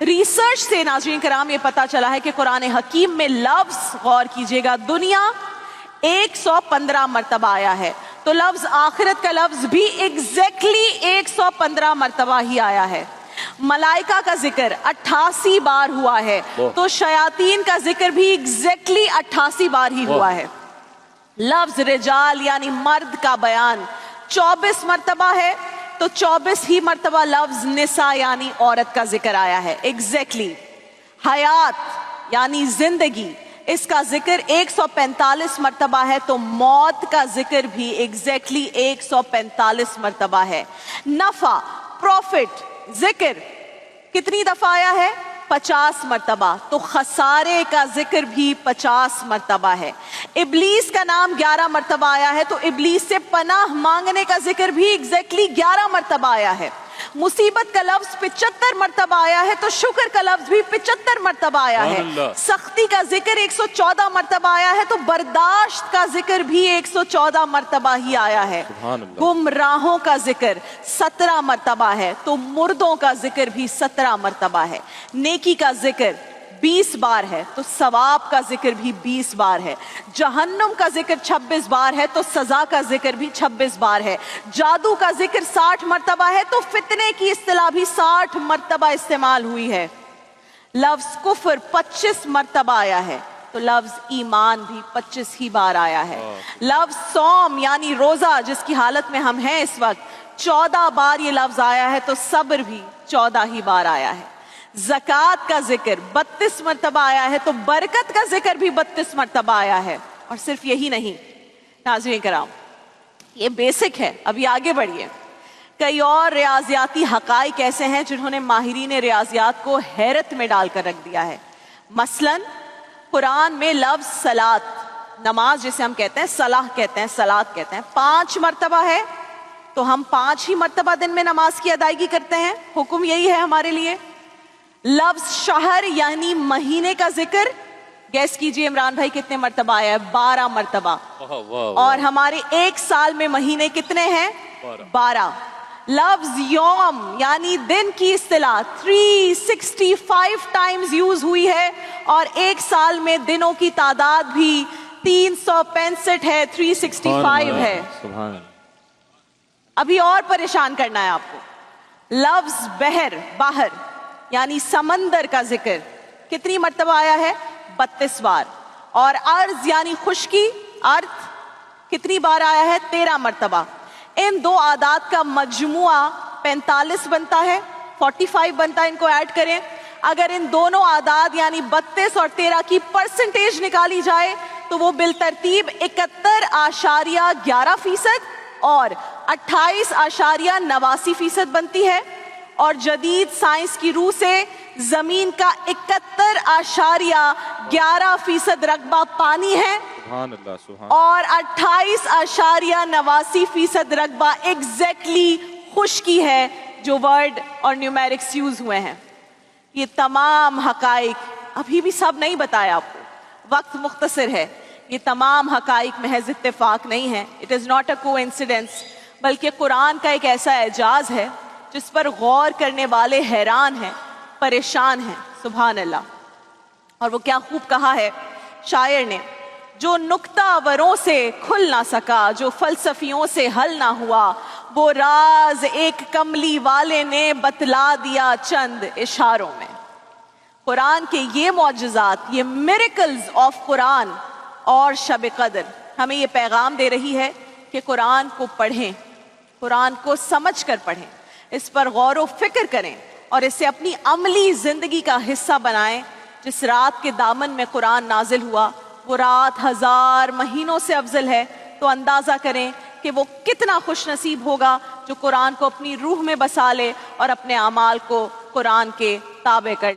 Research سے ناظرین کرام یہ پتا چلا ہے کہ قرآن حکیم میں لفظ، غور کیجئے گا، دنیا 115 مرتبہ آیا ہے، تو لفظ آخرت کا لفظ بھی ایگزیکٹلی 115 مرتبہ ہی آیا ہے۔ ملائکہ کا ذکر 88 بار ہوا ہے، تو شیاطین کا ذکر بھی ایگزیکٹلی 88 بار ہی ہوا ہے۔ لفظ رجال یعنی مرد کا بیان 24 مرتبہ ہے، تو 24 ہی مرتبہ لفظ نساء یعنی عورت کا ذکر آیا ہے ایگزیکٹلی۔ حیات یعنی زندگی، اس کا ذکر 145 مرتبہ ہے، تو موت کا ذکر بھی ایگزیکٹلی 145 مرتبہ ہے۔ نفع، پروفٹ، ذکر کتنی دفعہ آیا ہے؟ 50 مرتبہ، تو خسارے کا ذکر بھی 50 مرتبہ ہے۔ ابلیس کا نام 11 مرتبہ آیا ہے، تو ابلیس سے پناہ مانگنے کا ذکر بھی ایگزیکٹلی 11 مرتبہ آیا ہے۔ مصیبت کا لفظ 75 مرتبہ آیا ہے، تو شکر کا لفظ بھی 75 مرتبہ آیا ہے۔ سختی کا ذکر 114 مرتبہ آیا ہے، تو برداشت کا ذکر بھی 114 مرتبہ ہی آیا ہے۔ گمراہوں کا ذکر 17 مرتبہ ہے، تو مردوں کا ذکر بھی 17 مرتبہ ہے۔ نیکی کا ذکر 20 بار ہے، تو ثواب کا ذکر بھی 20 بار ہے۔ جہنم کا ذکر 26 بار ہے، تو سزا کا ذکر بھی 26 بار ہے۔ جادو کا ذکر 60 مرتبہ ہے، تو فتنے کی اصطلاح بھی 60 مرتبہ استعمال ہوئی ہے۔ لفظ کفر 25 مرتبہ آیا ہے، تو لفظ ایمان بھی 25 ہی بار آیا ہے۔ لفظ صوم یعنی روزہ، جس کی حالت میں ہم ہیں اس وقت، 14 بار یہ لفظ آیا ہے، تو صبر بھی 14 ہی بار آیا ہے۔ زکوٰۃ کا ذکر 32 مرتبہ آیا ہے، تو برکت کا ذکر بھی 32 مرتبہ آیا ہے۔ اور صرف یہی نہیں ناظرین کرام، یہ بیسک ہے، ابھی آگے بڑھیے۔ کئی اور ریاضیاتی حقائق ایسے ہیں جنہوں نے ماہرین ریاضیات کو حیرت میں ڈال کر رکھ دیا ہے۔ مثلاً قرآن میں لفظ صلاۃ، نماز جسے ہم کہتے ہیں، صلاح کہتے ہیں، صلاۃ کہتے ہیں، 5 مرتبہ ہے، تو ہم 5 ہی مرتبہ دن میں نماز کی ادائیگی کرتے ہیں، حکم یہی ہے ہمارے لیے۔ لفظ شہر یعنی مہینے کا ذکر، گیس کیجئے عمران بھائی کتنے مرتبہ آیا ہے؟ 12 مرتبہ۔ اور ہمارے ایک سال میں مہینے کتنے ہیں؟ 12۔ لفظ یوم یعنی دن کی اصطلاح 365 ٹائمز یوز ہوئی ہے، اور ایک سال میں دنوں کی تعداد بھی 365 ہے، 365 ہے۔ ابھی اور پریشان کرنا ہے آپ کو۔ لفظ بحر، باہر یعنی سمندر کا ذکر کتنی مرتبہ آیا ہے؟ 32 بار۔ اور ارض یعنی خشکی، ارض کتنی بار آیا ہے؟ 13 مرتبہ۔ ان دو اعداد کا مجموعہ 45 بنتا ہے، 45 بنتا ہے، ان کو ایڈ کریں۔ اگر ان دونوں اعداد یعنی 32 اور 13 کی پرسنٹیج نکالی جائے تو وہ بالترتیب 71.11% اور 28.89% بنتی ہے۔ اور جدید سائنس کی روح سے زمین کا 71.11% رقبہ پانی ہے، اور 28.89% رقبہ ایگزیکٹلی خشکی ہے، جو ورڈ اور نیومیرکس یوز ہوئے ہیں۔ یہ تمام حقائق ابھی بھی سب نہیں بتایا آپ کو، وقت مختصر ہے۔ یہ تمام حقائق محض اتفاق نہیں ہے، اٹ از ناٹ اے کوانسیڈنس، بلکہ قرآن کا ایک ایسا اعجاز ہے جس پر غور کرنے والے حیران ہیں، پریشان ہیں۔ سبحان اللہ۔ اور وہ کیا خوب کہا ہے شاعر نے، جو نکتہ وروں سے کھل نہ سکا، جو فلسفیوں سے حل نہ ہوا، وہ راز ایک کملی والے نے بتلا دیا چند اشاروں میں۔ قرآن کے یہ معجزات، یہ میریکلز آف قرآن اور شب قدر ہمیں یہ پیغام دے رہی ہے کہ قرآن کو پڑھیں، قرآن کو سمجھ کر پڑھیں، اس پر غور و فکر کریں، اور اسے اپنی عملی زندگی کا حصہ بنائیں۔ جس رات کے دامن میں قرآن نازل ہوا، وہ رات 1000 مہینوں سے افضل ہے، تو اندازہ کریں کہ وہ کتنا خوش نصیب ہوگا جو قرآن کو اپنی روح میں بسا لے اور اپنے اعمال کو قرآن کے تابع کر